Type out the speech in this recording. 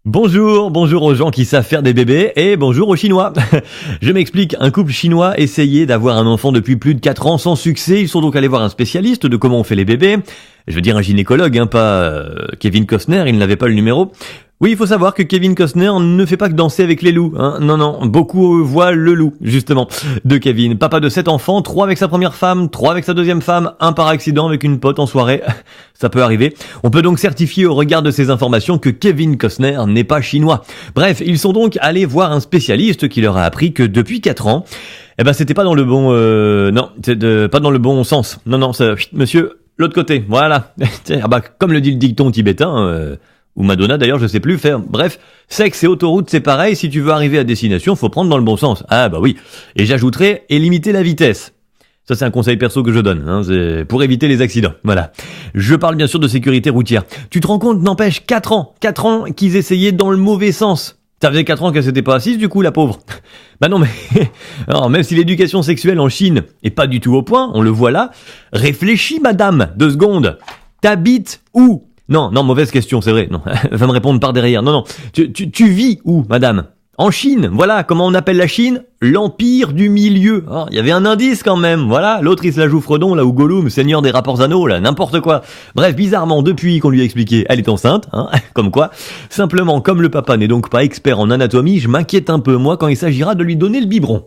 Bonjour aux gens qui savent faire des bébés et bonjour aux Chinois. Je m'explique, un couple chinois essayait d'avoir un enfant depuis plus de 4 ans sans succès. Ils sont donc allés voir un spécialiste de comment on fait les bébés. Je veux dire un gynécologue, pas Kevin Costner, il n'avait pas le numéro. Oui, il faut savoir que Kevin Costner ne fait pas que danser avec les loups. Non, beaucoup voient le loup, justement, de Kevin. Papa de 7 enfants, 3 avec sa première femme, 3 avec sa deuxième femme, 1 par accident avec une pote en soirée. Ça peut arriver. On peut donc certifier au regard de ces informations que Kevin Costner n'est pas chinois. Bref, ils sont donc allés voir un spécialiste qui leur a appris que depuis 4 ans, c'était pas dans le bon... pas dans le bon sens. Non, monsieur, l'autre côté, voilà. Comme le dit le dicton tibétain... ou Madonna d'ailleurs, je sais plus faire. Bref, sexe et autoroute c'est pareil, si tu veux arriver à destination, faut prendre dans le bon sens. Ah bah oui. Et j'ajouterais, et limiter la vitesse. Ça c'est un conseil perso que je donne, c'est pour éviter les accidents. Voilà. Je parle bien sûr de sécurité routière. Tu te rends compte, n'empêche, 4 ans qu'ils essayaient dans le mauvais sens. Ça faisait 4 ans qu'elle s'était pas assise du coup, la pauvre. Bah non mais, alors, même si l'éducation sexuelle en Chine est pas du tout au point, on le voit là, réfléchis madame, 2 secondes. T'habites où ? Non, mauvaise question, c'est vrai. Non, elle va me répondre par derrière. Non. Tu vis où, madame ? En Chine. Voilà, comment on appelle la Chine ? L'Empire du Milieu. Il y avait un indice quand même. Voilà, l'autre il se la joue Fredon, là où Gollum, seigneur des rapports anneaux, là, n'importe quoi. Bref, bizarrement, depuis qu'on lui a expliqué, elle est enceinte, comme quoi. Simplement, comme le papa n'est donc pas expert en anatomie, je m'inquiète un peu, moi, quand il s'agira de lui donner le biberon.